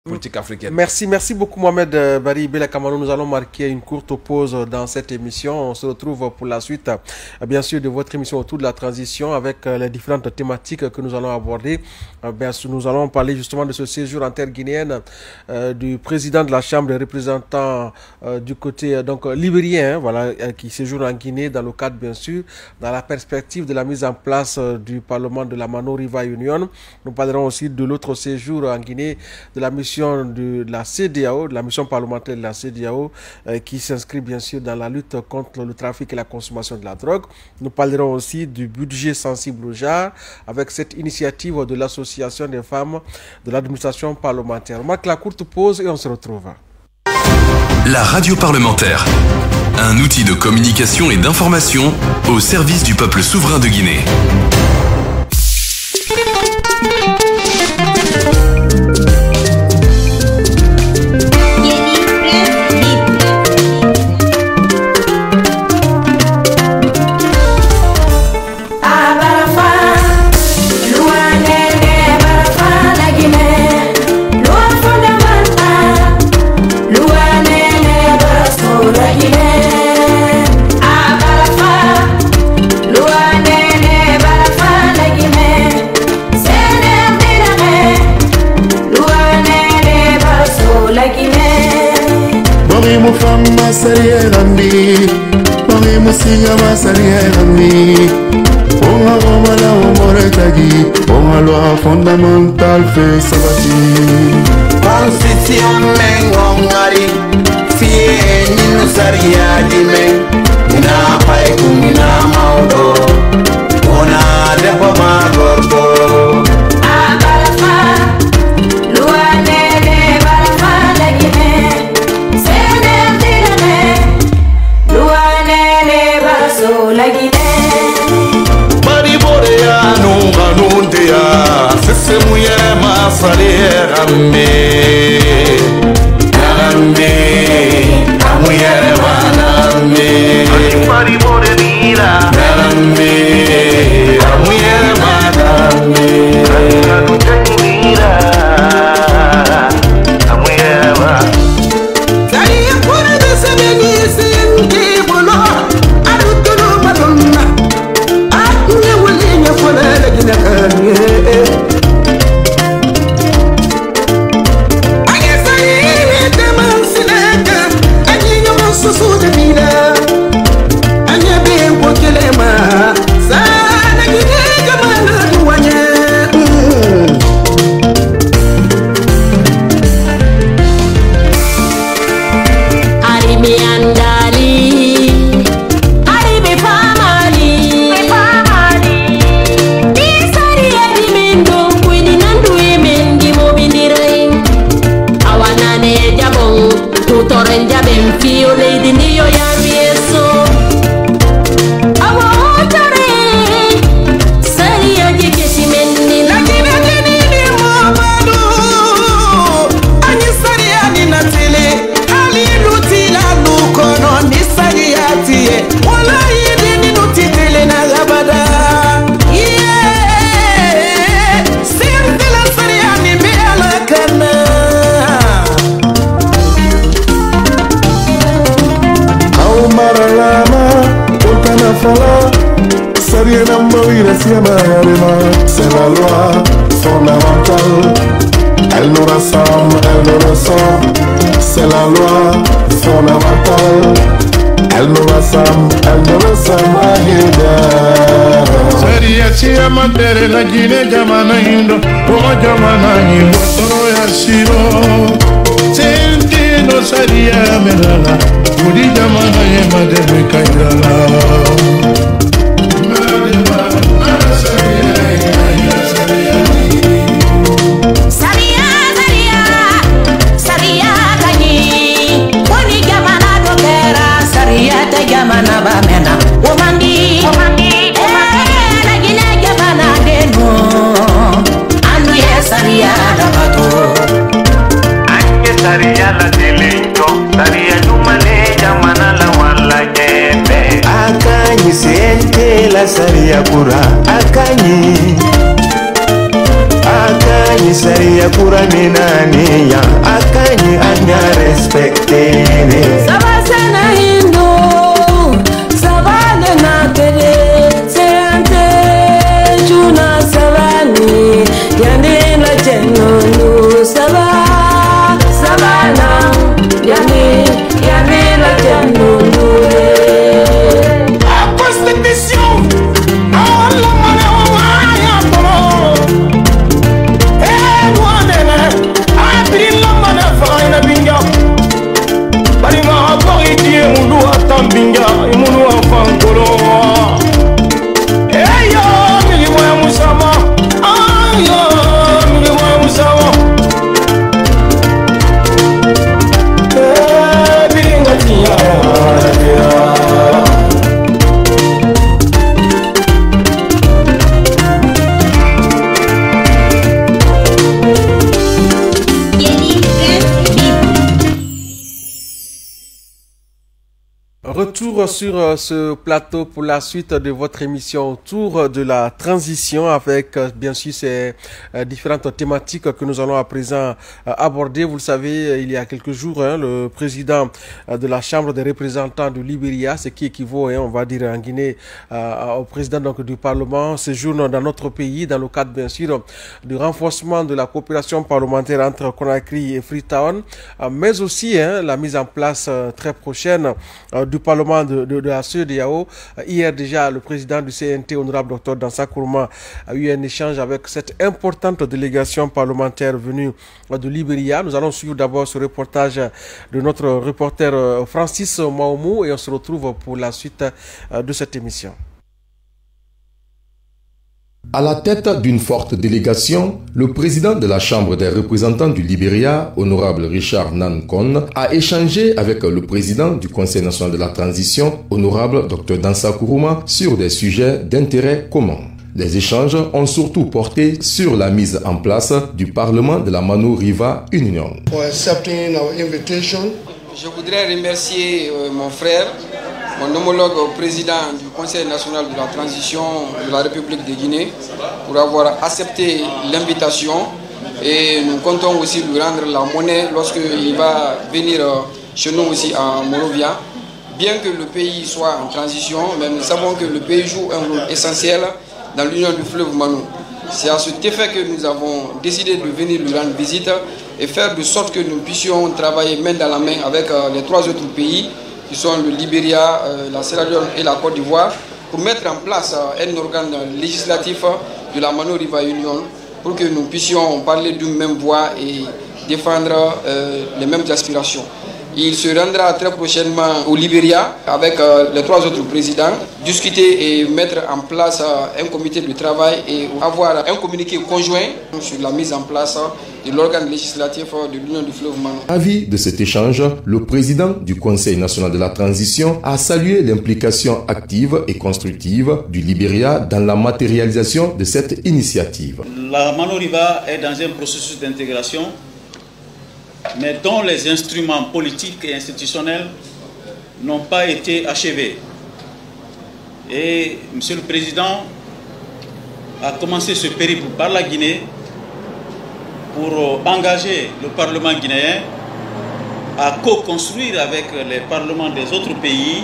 politique africaine. Merci beaucoup Mohamed Bari Bella Kamano. Nous allons marquer une courte pause dans cette émission. On se retrouve pour la suite, bien sûr, de votre émission autour de la transition avec les différentes thématiques que nous allons aborder. Bien sûr, nous allons parler justement de ce séjour en terre guinéenne du président de la Chambre des représentants du côté donc libérien, voilà, qui séjourne en Guinée dans le cadre, bien sûr, dans la perspective de la mise en place du Parlement de la Mano River Union. Nous parlerons aussi de l'autre séjour en Guinée de la mission de la CEDEAO, de la mission parlementaire de la CEDEAO, qui s'inscrit bien sûr dans la lutte contre le trafic et la consommation de la drogue. Nous parlerons aussi du budget sensible au genre avec cette initiative de l'association des femmes de l'administration parlementaire. On marque la courte pause et on se retrouve. La radio parlementaire, un outil de communication et d'information au service du peuple souverain de Guinée. Fondamental fait sabati Constitution mengongari Fie ninu saria di meng Ina pai kumina maudo Ona depo magordo Abalafa Luanene balafa lagine Sene dilane Luanene baso lagine Mari borea nunga nundea Se muye masale rambe Rambe Amuye manambe Pari more mira Rambe Amuye manambe Kanu mira Amuye manambe Kaya kore de sebeni sinti bolo Arutulu madonna Akunye wuli nye kole legine kanye C'est la loi fondamentale. Elle nous rassemble, elle nous rassemble. C'est la loi fondamentale. Elle nous rassemble, elle nous rassemble. Saria chia matere la Guinée jamana indo, como jamana indo toro ya shiro. Sentino saria melala, kudi jamana yema de kairala. Gamana bamena, omandi, la Guinée gamana deno, anu ye saria la bato, anu saria la delingo, saria dumane gamana la wala jebe, akanyi sente la saria kura, akanyi saria kura minani ya. Retour sur ce plateau pour la suite de votre émission autour de la transition avec bien sûr ces différentes thématiques que nous allons à présent aborder. Vous le savez, il y a quelques jours, le président de la Chambre des représentants du Libéria, ce qui équivaut, on va dire en Guinée, au président donc, du Parlement, séjourne dans notre pays dans le cadre bien sûr du renforcement de la coopération parlementaire entre Conakry et Freetown, mais aussi la mise en place très prochaine du Parlement de la CEDEAO. Hier déjà, le président du CNT, honorable Dr Dansa Kourouma, a eu un échange avec cette importante délégation parlementaire venue de Libéria. Nous allons suivre d'abord ce reportage de notre reporter Francis Maoumou et on se retrouve pour la suite de cette émission. À la tête d'une forte délégation, le président de la Chambre des représentants du Libéria, honorable Richard Nankon, a échangé avec le président du Conseil national de la transition, honorable Dr Dansa Kourouma, sur des sujets d'intérêt commun. Les échanges ont surtout porté sur la mise en place du Parlement de la Mano River Union. Je voudrais remercier mon frère, mon homologue président du Conseil national de la transition de la République de Guinée, pour avoir accepté l'invitation, et nous comptons aussi lui rendre la monnaie lorsqu'il va venir chez nous aussi à Monrovia. Bien que le pays soit en transition, mais nous savons que le pays joue un rôle essentiel dans l'union du fleuve Mano. C'est à cet effet que nous avons décidé de venir lui rendre visite et faire de sorte que nous puissions travailler main dans la main avec les trois autres pays qui sont le Libéria, la Sierra Leone et la Côte d'Ivoire, pour mettre en place un organe législatif de la Mano River Union pour que nous puissions parler d'une même voix et défendre les mêmes aspirations. Il se rendra très prochainement au Libéria avec les trois autres présidents, discuter et mettre en place un comité de travail et avoir un communiqué conjoint sur la mise en place de l'organe législatif de l'Union du fleuve Mano. Avis de cet échange, le président du Conseil national de la transition a salué l'implication active et constructive du Libéria dans la matérialisation de cette initiative. La Mano River est dans un processus d'intégration, mais dont les instruments politiques et institutionnels n'ont pas été achevés. Et M. le Président a commencé ce périple par la Guinée pour engager le Parlement guinéen à co-construire avec les parlements des autres pays,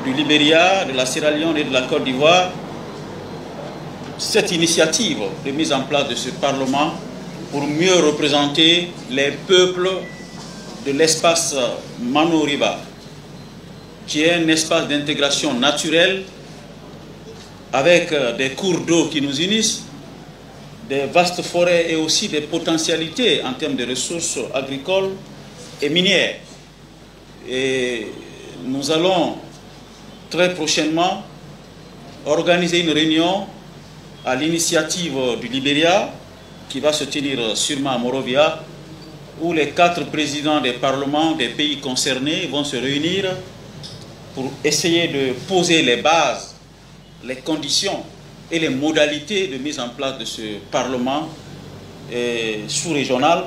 du Libéria, de la Sierra Leone et de la Côte d'Ivoire, cette initiative de mise en place de ce Parlement pour mieux représenter les peuples de l'espace Mano River, qui est un espace d'intégration naturelle avec des cours d'eau qui nous unissent, des vastes forêts et aussi des potentialités en termes de ressources agricoles et minières. Et nous allons très prochainement organiser une réunion à l'initiative du Libéria, qui va se tenir sûrement à Monrovia, où les 4 présidents des parlements des pays concernés vont se réunir pour essayer de poser les bases, les conditions et les modalités de mise en place de ce Parlement sous-régional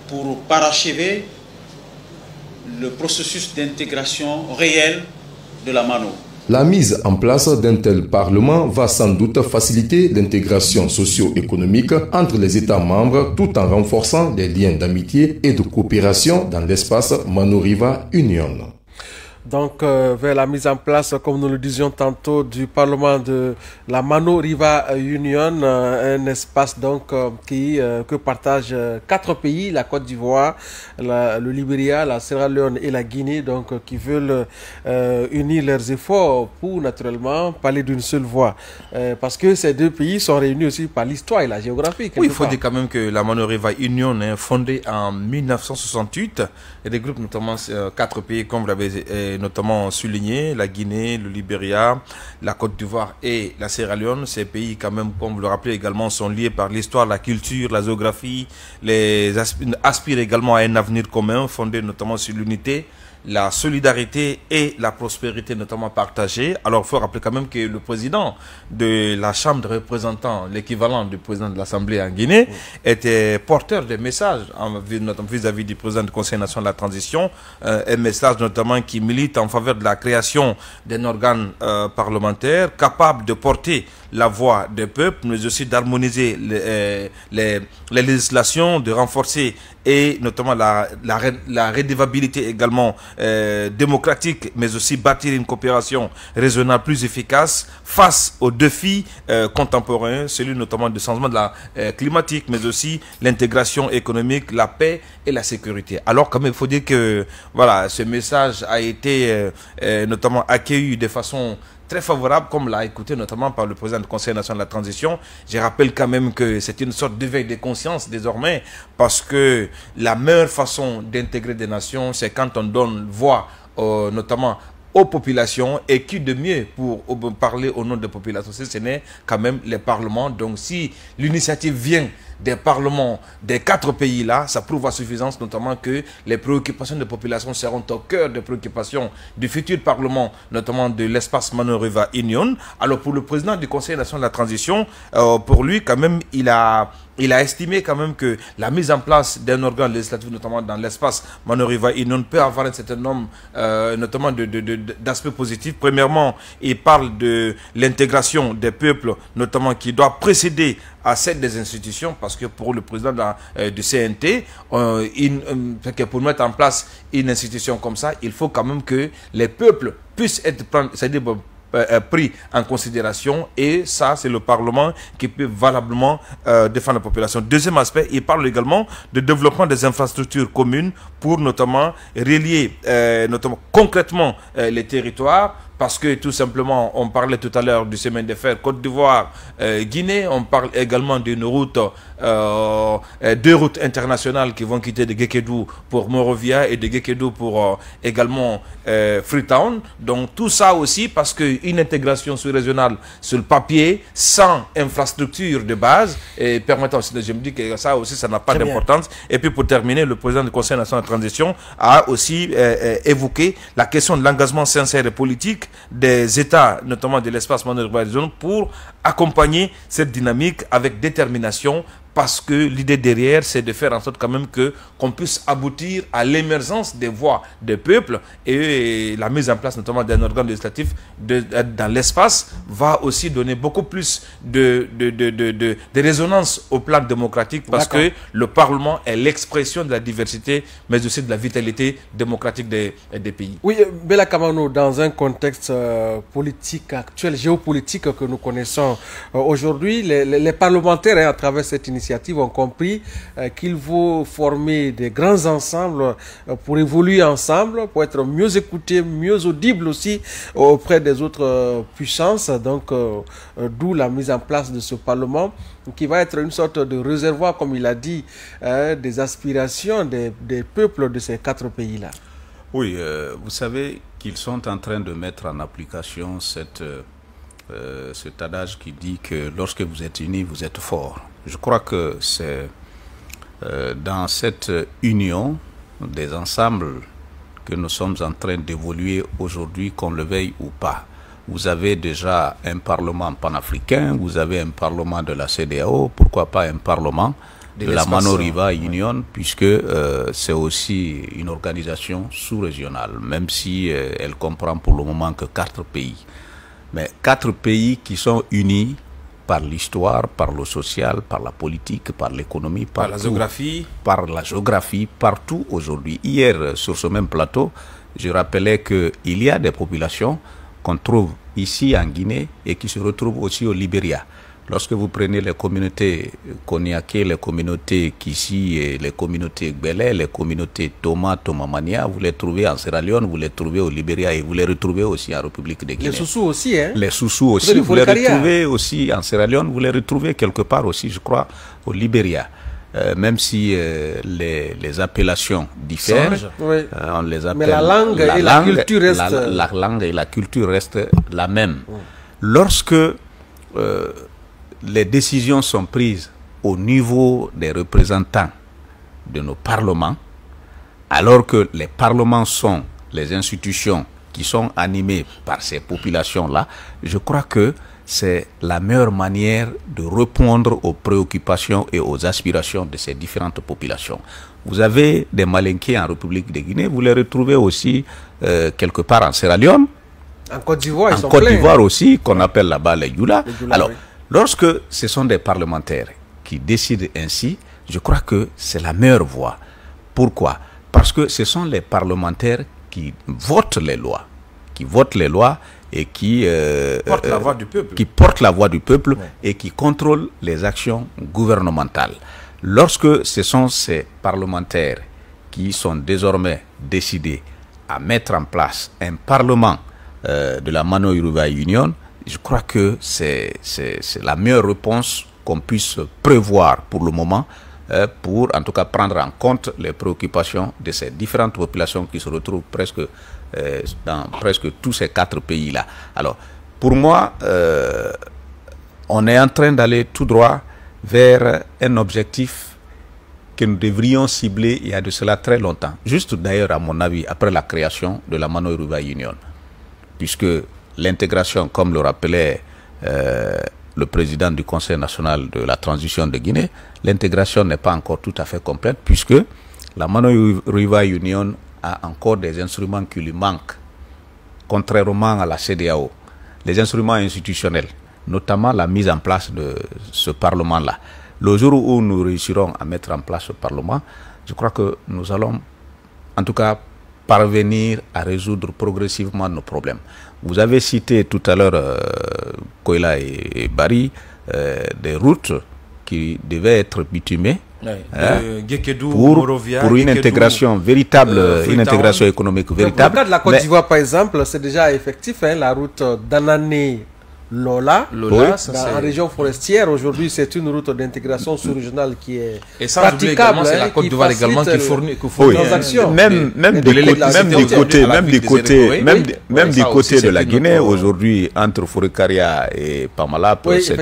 pour parachever le processus d'intégration réel de la Mano. La mise en place d'un tel Parlement va sans doute faciliter l'intégration socio-économique entre les États membres tout en renforçant les liens d'amitié et de coopération dans l'espace Mano River Union. Donc, vers la mise en place, comme nous le disions tantôt, du Parlement de la Mano River Union, un espace donc que partagent 4 pays, la Côte d'Ivoire, le Libéria, la Sierra Leone et la Guinée, donc qui veulent unir leurs efforts pour naturellement parler d'une seule voix, parce que ces 2 pays sont réunis aussi par l'histoire et la géographie. Oui, il faut dire quand même que la Mano River Union est fondée en 1968 et regroupe notamment 4 pays, comme vous l'avez notamment souligné, la Guinée, le Libéria, la Côte d'Ivoire et la Sierra Leone. Ces pays, quand même, comme vous le rappelez également, sont liés par l'histoire, la culture, la géographie, aspirent également à un avenir commun, fondé notamment sur l'unité, la solidarité et la prospérité notamment partagée. Alors il faut rappeler quand même que le président de la Chambre des représentants, l'équivalent du président de l'Assemblée en Guinée, était porteur des messages vis-à-vis du président du Conseil national de la transition, un message notamment qui milite milite en faveur de la création d'un organe parlementaire capable de porter la voix des peuples, mais aussi d'harmoniser les législations, de renforcer et notamment la redevabilité également démocratique, mais aussi bâtir une coopération raisonnable plus efficace face aux défis contemporains, celui notamment du changement de la climatique, mais aussi l'intégration économique, la paix et la sécurité. Alors quand même, il faut dire que voilà, ce message a été notamment accueilli de façon très favorable, comme l'a écouté notamment par le président du Conseil national de la transition. Je rappelle quand même que c'est une sorte d'éveil de conscience désormais, parce que la meilleure façon d'intégrer des nations, c'est quand on donne voix notamment aux populations, et qui de mieux pour parler au nom des populations, ce n'est quand même les parlements. Donc si l'initiative vient des parlements des 4 pays-là, ça prouve à suffisance notamment que les préoccupations des populations seront au cœur des préoccupations du futur parlement, notamment de l'espace Mano River Union. Alors pour le président du Conseil national de la transition, pour lui quand même, il a estimé quand même que la mise en place d'un organe législatif, notamment dans l'espace Mano River Union, peut avoir un certain nombre notamment d'aspects positifs. Premièrement, il parle de l'intégration des peuples, notamment qui doit précéder à celle des institutions, parce que pour le président du CNT, pour mettre en place une institution comme ça, il faut quand même que les peuples puissent être pris en considération, et ça c'est le Parlement qui peut valablement défendre la population. Deuxième aspect, il parle également de développement des infrastructures communes pour notamment relier concrètement les territoires, parce que tout simplement, on parlait tout à l'heure du chemin de fer Côte d'Ivoire, Guinée, on parle également d'une route, 2 routes internationales qui vont quitter de Gekedou pour Monrovia et de Gekedou pour également Freetown. Donc tout ça aussi parce qu'une intégration sous-régionale sur le papier, sans infrastructure de base, et permettant aussi, je me dis que ça aussi, ça n'a pas d'importance. Et puis pour terminer, le président du Conseil national de transition a aussi évoqué la question de l'engagement sincère et politique des États, notamment de l'espace Mano River Union, pour accompagner cette dynamique avec détermination, parce que l'idée derrière, c'est de faire en sorte quand même qu'on puisse aboutir à l'émergence des voix des peuples, et la mise en place notamment d'un organe législatif dans l'espace va aussi donner beaucoup plus de résonance au plan démocratique, parce que le Parlement est l'expression de la diversité, mais aussi de la vitalité démocratique des pays. Oui, Bella Kamano, dans un contexte politique actuel, géopolitique que nous connaissons aujourd'hui, les parlementaires, à travers cette initiative, ont compris qu'il faut former des grands ensembles pour évoluer ensemble, pour être mieux écoutés, mieux audibles aussi auprès des autres puissances. Donc, d'où la mise en place de ce Parlement qui va être une sorte de réservoir, comme il a dit, des aspirations des peuples de ces 4 pays-là. Oui, vous savez qu'ils sont en train de mettre en application cet adage qui dit que lorsque vous êtes unis, vous êtes forts. Je crois que c'est dans cette union des ensembles que nous sommes en train d'évoluer aujourd'hui, qu'on le veuille ou pas. Vous avez déjà un parlement panafricain, vous avez un parlement de la CEDEAO, pourquoi pas un parlement de la Mano River Union, puisque c'est aussi une organisation sous-régionale, même si elle comprend pour le moment que 4 pays. Mais 4 pays qui sont unis par l'histoire, par le social, par la politique, par l'économie, par la géographie, partout aujourd'hui. Hier, sur ce même plateau, je rappelais qu'il y a des populations qu'on trouve ici en Guinée et qui se retrouvent aussi au Libéria. Lorsque vous prenez les communautés Koniaké, les communautés Kissi, les communautés Gbele, les communautés Tomamania, vous les trouvez en Sierra Leone, vous les trouvez au Libéria et vous les retrouvez aussi en République de Guinée. Les Soussous aussi, hein? Les Soussous aussi, vous les retrouvez aussi en Sierra Leone, vous les retrouvez quelque part aussi, je crois, au Libéria. Même si les appellations diffèrent, on les appelle. Mais la langue et la culture restent. La langue et la culture restent la même. Lorsque les décisions sont prises au niveau des représentants de nos parlements, alors que les parlements sont les institutions qui sont animées par ces populations-là, je crois que c'est la meilleure manière de répondre aux préoccupations et aux aspirations de ces différentes populations. Vous avez des Malinqués en République de Guinée, vous les retrouvez aussi quelque part en Sierra Leone. En Côte d'Ivoire, ils sont En Côte pleins. d'Ivoire aussi, qu'on appelle là-bas les Youla. Alors, oui. lorsque ce sont des parlementaires qui décident ainsi, je crois que c'est la meilleure voie. Pourquoi? Parce que ce sont les parlementaires qui votent les lois. Qui votent les lois et qui Portent la voix du peuple. qui portent la voix du peuple et qui contrôlent les actions gouvernementales. Lorsque ce sont ces parlementaires qui sont désormais décidés à mettre en place un parlement de la Mano Yoruba Union, je crois que c'est la meilleure réponse qu'on puisse prévoir pour le moment, pour en tout cas prendre en compte les préoccupations de ces différentes populations qui se retrouvent presque dans presque tous ces 4 pays-là. Alors, pour moi, on est en train d'aller tout droit vers un objectif que nous devrions cibler il y a de cela très longtemps. Juste d'ailleurs, à mon avis, après la création de la Mano Yoruba Union. Puisque l'intégration, comme le rappelait le président du Conseil national de la transition de Guinée, l'intégration n'est pas encore tout à fait complète, puisque la Mano Yoruba Union a encore des instruments qui lui manquent, contrairement à la CEDEAO. Les instruments institutionnels, notamment la mise en place de ce Parlement-là. Le jour où nous réussirons à mettre en place ce Parlement, je crois que nous allons, en tout cas, parvenir à résoudre progressivement nos problèmes. Vous avez cité tout à l'heure, Koila et Bari, des routes qui devaient être bitumées pour une intégration véritable, une intégration économique véritable. Dans le cas de la Côte d'Ivoire, par exemple, c'est déjà effectif, hein, la route d'Anané Lola, Lola, en région forestière. Aujourd'hui, c'est une route d'intégration sous-régionale qui est et ça, praticable. C'est la Côte d'Ivoire également qui fournit oui, transactions. même du côté de la Guinée, aujourd'hui, entre Fourekaria et Pamalap, oui, c'est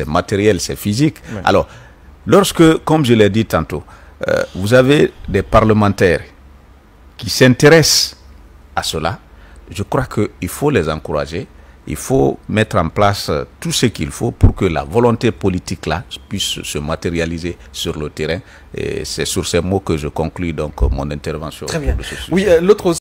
matériel, c'est physique. Oui. Alors, lorsque, comme je l'ai dit tantôt, vous avez des parlementaires qui s'intéressent à cela, je crois qu'il faut les encourager, il faut mettre en place tout ce qu'il faut pour que la volonté politique là puisse se matérialiser sur le terrain. Et c'est sur ces mots que je conclus donc mon intervention. Très bien. Oui, l'autre